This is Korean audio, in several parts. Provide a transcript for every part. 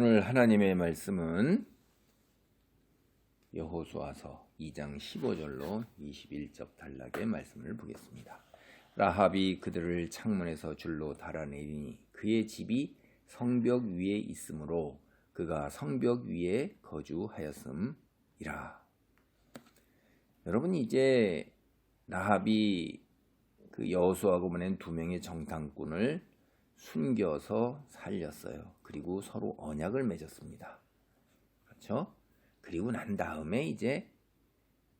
오늘 하나님의 말씀은 여호수아서 2장 15절로 21절 단락의 말씀을 보겠습니다. 라합이 그들을 창문에서 줄로 달아내리니 그의 집이 성벽 위에 있으므로 그가 성벽 위에 거주하였음이라. 여러분, 이제 라합이 그 여호수아가 보낸 두 명의 정탐꾼을 숨겨서 살렸어요. 그리고 서로 언약을 맺었습니다. 그렇죠? 그리고 난 다음에 이제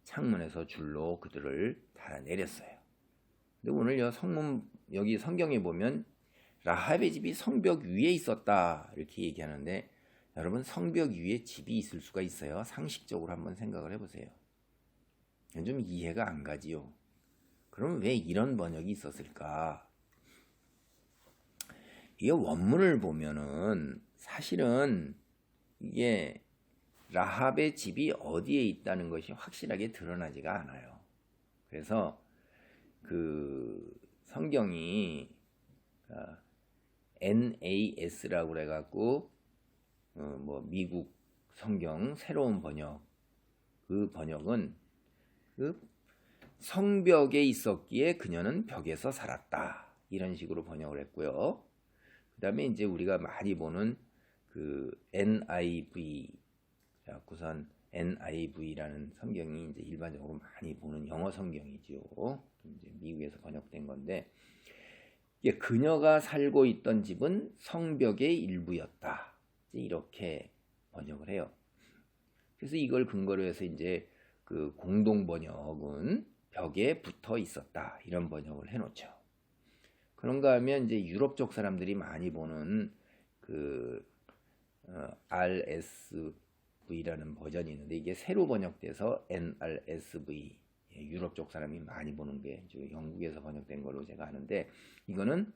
창문에서 줄로 그들을 달아내렸어요. 근데 오늘 여기 성경에 보면 라합의 집이 성벽 위에 있었다 이렇게 얘기하는데, 여러분, 성벽 위에 집이 있을 수가 있어요? 상식적으로 한번 생각을 해보세요. 좀 이해가 안 가지요. 그럼 왜 이런 번역이 있었을까? 이게 원문을 보면은 사실은 이게 라합의 집이 어디에 있다는 것이 확실하게 드러나지가 않아요. 그래서 그 성경이 NAS라고 그래갖고 미국 성경 새로운 번역, 그 번역은 그 성벽에 있었기에 그녀는 벽에서 살았다 이런 식으로 번역을 했고요. 그 다음에 이제 우리가 많이 보는 그 NIV, 구선 NIV라는 성경이 이제 일반적으로 많이 보는 영어 성경이죠. 이제 미국에서 번역된 건데, 이게 그녀가 살고 있던 집은 성벽의 일부였다. 이렇게 번역을 해요. 그래서 이걸 근거로 해서 이제 그 공동 번역은 벽에 붙어 있었다 이런 번역을 해놓죠. 그런가 하면 이제 유럽 쪽 사람들이 많이 보는 그 RSV라는 버전이 있는데, 이게 새로 번역돼서 NRSV, 유럽 쪽 사람이 많이 보는 게 영국에서 번역된 걸로 제가 아는데, 이거는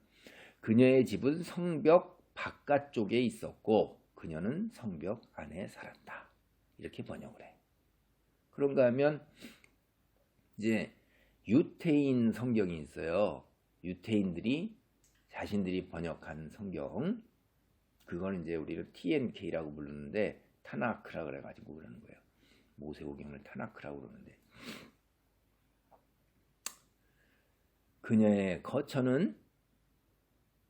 그녀의 집은 성벽 바깥쪽에 있었고 그녀는 성벽 안에 살았다 이렇게 번역을 해. 그런가 하면 이제 유태인 성경이 있어요. 유태인들이 자신들이 번역한 성경, 그걸 이제 우리를 TNK라고 부르는데 타나크라 그래가지고 그러는 거예요. 모세오경을 타나크라고 그러는데, 그녀의 거처는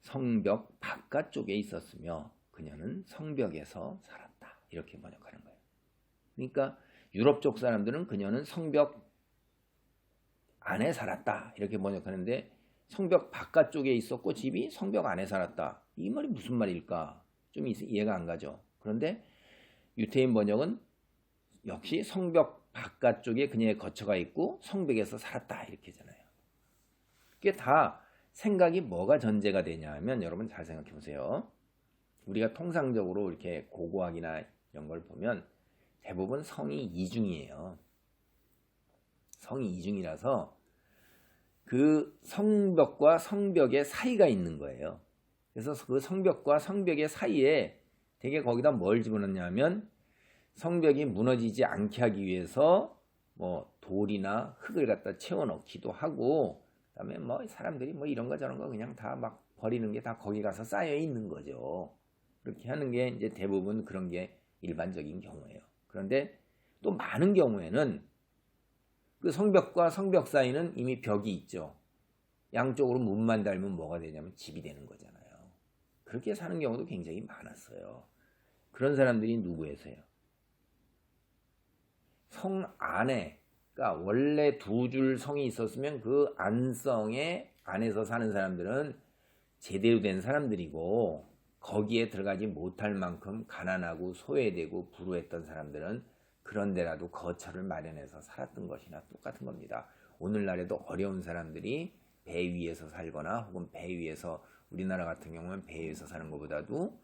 성벽 바깥쪽에 있었으며 그녀는 성벽에서 살았다 이렇게 번역하는 거예요. 그러니까 유럽 쪽 사람들은 그녀는 성벽 안에 살았다 이렇게 번역하는데, 성벽 바깥쪽에 있었고 집이 성벽 안에 살았다, 이 말이 무슨 말일까? 좀 이해가 안 가죠. 그런데 유태인 번역은 역시 성벽 바깥쪽에 그녀의 거처가 있고 성벽에서 살았다 이렇게잖아요. 이게 다 생각이 뭐가 전제가 되냐 하면, 여러분 잘 생각해 보세요. 우리가 통상적으로 이렇게 고고학이나 이런 걸 보면 대부분 성이 이중이에요. 성이 이중이라서 그 성벽과 성벽의 사이가 있는 거예요. 그래서 그 성벽과 성벽의 사이에 되게 거기다 뭘 집어넣냐면, 성벽이 무너지지 않게 하기 위해서 돌이나 흙을 갖다 채워 넣기도 하고, 그다음에 사람들이 이런 거 저런 거 그냥 다 막 버리는 게 다 거기 가서 쌓여 있는 거죠. 그렇게 하는 게 이제 대부분 그런 게 일반적인 경우예요. 그런데 또 많은 경우에는 그 성벽과 성벽 사이는 이미 벽이 있죠. 양쪽으로 문만 달면 뭐가 되냐면 집이 되는 거잖아요. 그렇게 사는 경우도 굉장히 많았어요. 그런 사람들이 누구예요? 성 안에, 그러니까 원래 두 줄 성이 있었으면 그 안성에 안에서 사는 사람들은 제대로 된 사람들이고, 거기에 들어가지 못할 만큼 가난하고 소외되고 불우했던 사람들은 그런 데라도 거처를 마련해서 살았던 것이나 똑같은 겁니다. 오늘날에도 어려운 사람들이 배 위에서 살거나, 혹은 배 위에서, 우리나라 같은 경우는 배 위에서 사는 것보다도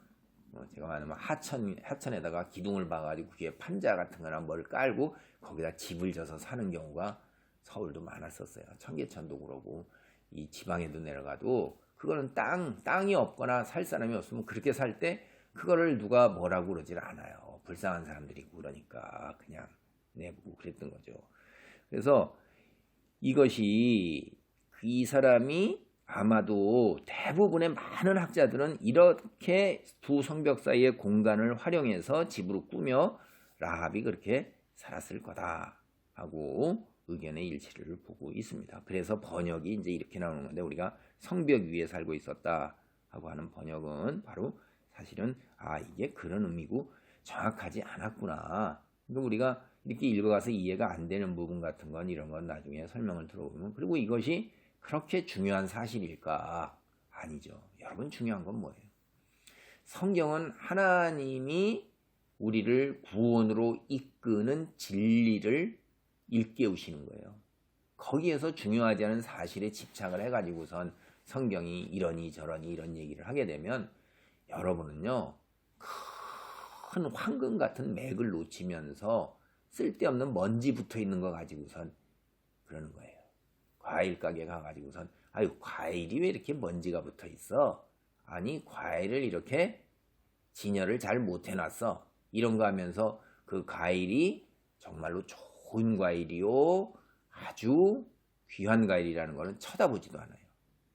제가 말하면 하천에다가 기둥을 박아가지고 그게 판자 같은 거나 뭘 깔고 거기다 집을 져서 사는 경우가 서울도 많았었어요. 청계천도 그러고 이 지방에도 내려가도 그거는 땅이 없거나 살 사람이 없으면 그렇게 살 때 그거를 누가 뭐라고 그러질 않아요. 불쌍한 사람들이고 그러니까 그냥 내보고 그랬던 거죠. 그래서 이것이 이 사람이 아마도 대부분의 많은 학자들은 이렇게 두 성벽 사이의 공간을 활용해서 집으로 꾸며 라합이 그렇게 살았을 거다 하고 의견의 일치를 보고 있습니다. 그래서 번역이 이제 이렇게 나오는 건데, 우리가 성벽 위에 살고 있었다 하고 하는 번역은 바로 사실은 이게 그런 의미고 정확하지 않았구나. 그러니까 우리가 이렇게 읽어가서 이해가 안 되는 부분 같은 건 이런 건 나중에 설명을 들어보면, 그리고 이것이 그렇게 중요한 사실일까? 아니죠. 여러분, 중요한 건 뭐예요? 성경은 하나님이 우리를 구원으로 이끄는 진리를 일깨우시는 거예요. 거기에서 중요하지 않은 사실에 집착을 해가지고선 성경이 이러니 저러니 이런 얘기를 하게 되면 여러분은요, 큰 황금 같은 맥을 놓치면서 쓸데없는 먼지 붙어 있는 거 가지고선 그러는 거예요. 과일 가게 가가지고선 아유, 과일이 왜 이렇게 먼지가 붙어 있어? 아니, 과일을 이렇게 진열을 잘 못 해놨어. 이런 거 하면서 그 과일이 정말로 좋은 과일이요, 아주 귀한 과일이라는 거는 쳐다보지도 않아요.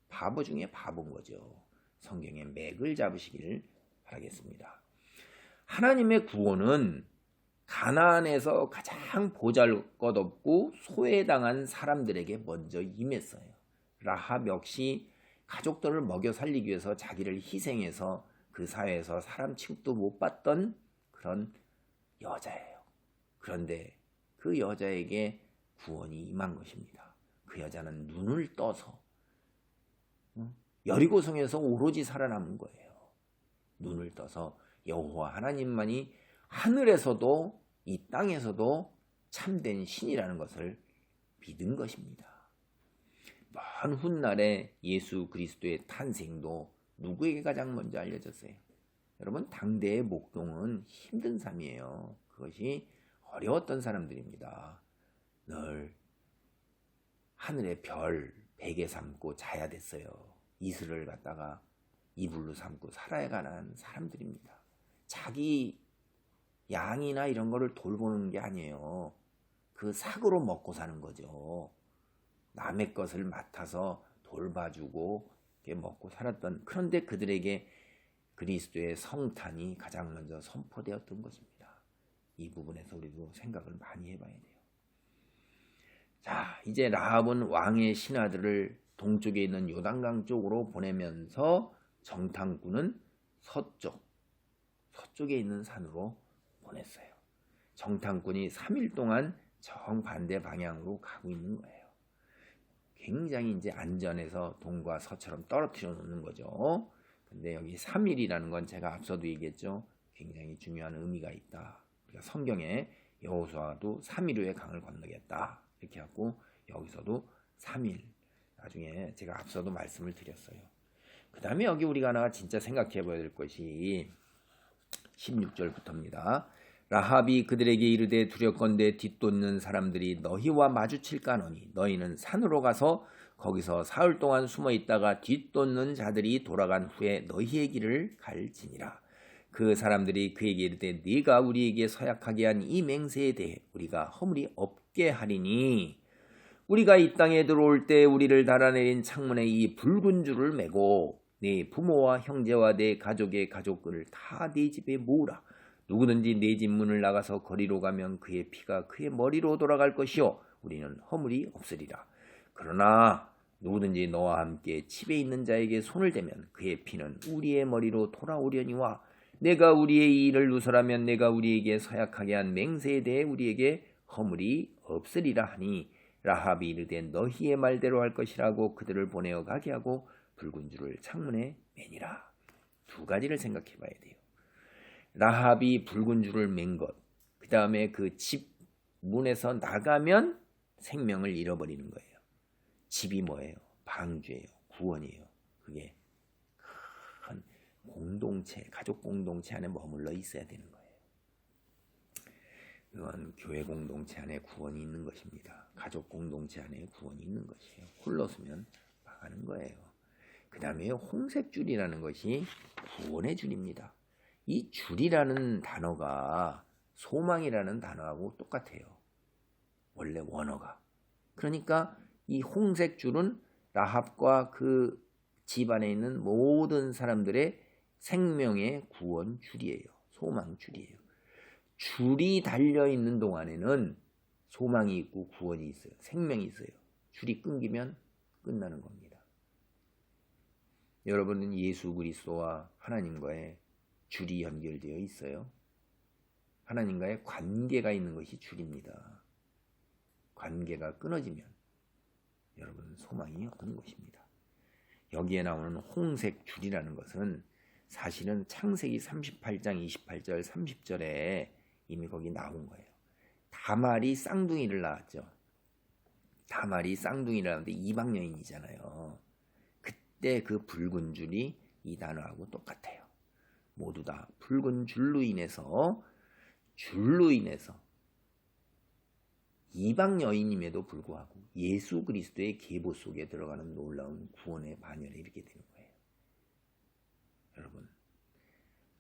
바보 중에 바보인 거죠. 성경의 맥을 잡으시기를 바라겠습니다. 하나님의 구원은 가나안에서 가장 보잘것없고 소외당한 사람들에게 먼저 임했어요. 라합 역시 가족들을 먹여 살리기 위해서 자기를 희생해서 그 사회에서 사람 취급도 못 받던 그런 여자예요. 그런데 그 여자에게 구원이 임한 것입니다. 그 여자는 눈을 떠서 여리고성에서 오로지 살아남은 거예요. 눈을 떠서 여호와 하나님만이 하늘에서도 이 땅에서도 참된 신이라는 것을 믿은 것입니다. 먼 훗날에 예수 그리스도의 탄생도 누구에게 가장 먼저 알려졌어요? 여러분, 당대의 목동은 힘든 삶이에요. 그것이 어려웠던 사람들입니다. 늘 하늘의 별 베개 삼고 자야 됐어요. 이슬을 갖다가 이불로 삼고 살아야 가는 사람들입니다. 자기 양이나 이런 거를 돌보는 게 아니에요. 그 삭으로 먹고 사는 거죠. 남의 것을 맡아서 돌봐주고 이렇게 먹고 살았던, 그런데 그들에게 그리스도의 성탄이 가장 먼저 선포되었던 것입니다. 이 부분에서 우리도 생각을 많이 해봐야 돼요. 자, 이제 라합은 왕의 신하들을 동쪽에 있는 요단강 쪽으로 보내면서 정탐꾼은 서쪽에 있는 산으로 보냈어요. 정탐꾼이 3일 동안 정반대 방향으로 가고 있는 거예요. 굉장히 이제 안전해서 동과 서처럼 떨어뜨려 놓는 거죠. 근데 여기 3일이라는 건 제가 앞서도 얘기했죠. 굉장히 중요한 의미가 있다. 그러니까 성경에 여호수아도 3일 후에 강을 건너겠다 이렇게 하고, 여기서도 3일, 나중에 제가 앞서도 말씀을 드렸어요. 그 다음에 여기 우리가 하나 진짜 생각해 봐야 될 것이 16절부터입니다. 라합이 그들에게 이르되 두렵건대 뒷돋는 사람들이 너희와 마주칠까 하노니 너희는 산으로 가서 거기서 사흘 동안 숨어 있다가 뒷돋는 자들이 돌아간 후에 너희의 길을 갈지니라. 그 사람들이 그에게 이르되 네가 우리에게 서약하게 한 이 맹세에 대해 우리가 허물이 없게 하리니 우리가 이 땅에 들어올 때 우리를 달아내린 창문에 이 붉은 줄을 매고 네 부모와 형제와 네 가족의 가족들을 다 네 집에 모으라. 누구든지 네 집 문을 나가서 거리로 가면 그의 피가 그의 머리로 돌아갈 것이요 우리는 허물이 없으리라. 그러나 누구든지 너와 함께 집에 있는 자에게 손을 대면 그의 피는 우리의 머리로 돌아오려니와 내가 우리의 일을 누설하면 내가 우리에게 서약하게 한 맹세에 대해 우리에게 허물이 없으리라 하니 라합이 이르되 너희의 말대로 할 것이라고 그들을 보내어 가게 하고 붉은 줄을 창문에 매니라. 두 가지를 생각해 봐야 돼요. 라합이 붉은 줄을 맨 것, 그 다음에 그 집 문에서 나가면 생명을 잃어버리는 거예요. 집이 뭐예요? 방주예요. 구원이에요. 그게 큰 공동체, 가족 공동체 안에 머물러 있어야 되는 거예요. 그건 교회 공동체 안에 구원이 있는 것입니다. 가족 공동체 안에 구원이 있는 것이에요. 홀로 서면 망하는 거예요. 그 다음에 홍색줄이라는 것이 구원의 줄입니다. 이 줄이라는 단어가 소망이라는 단어하고 똑같아요. 원래 원어가. 그러니까 이 홍색 줄은 라합과 그 집안에 있는 모든 사람들의 생명의 구원 줄이에요. 소망 줄이에요. 줄이 달려있는 동안에는 소망이 있고 구원이 있어요. 생명이 있어요. 줄이 끊기면 끝나는 겁니다. 여러분은 예수 그리스도와 하나님과의 줄이 연결되어 있어요. 하나님과의 관계가 있는 것이 줄입니다. 관계가 끊어지면 여러분은 소망이 없는 것입니다. 여기에 나오는 홍색 줄이라는 것은 사실은 창세기 38장 28절 30절에 이미 거기 나온 거예요. 다말이 쌍둥이를 낳았죠. 다말이 쌍둥이를 낳았는데 이방 여인이잖아요. 그때 그 붉은 줄이 이 단어하고 똑같아요. 모두 다 붉은 줄로 인해서 이방 여인임에도 불구하고 예수 그리스도의 계보 속에 들어가는 놀라운 구원의 반열에 이르게 되는 거예요. 여러분,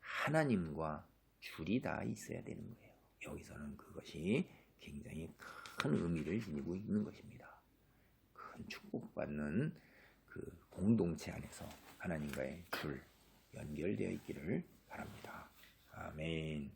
하나님과 줄이 다 있어야 되는 거예요. 여기서는 그것이 굉장히 큰 의미를 지니고 있는 것입니다. 큰 축복받는 그 공동체 안에서 하나님과의 줄 연결되어 있기를 바랍니다. 아멘.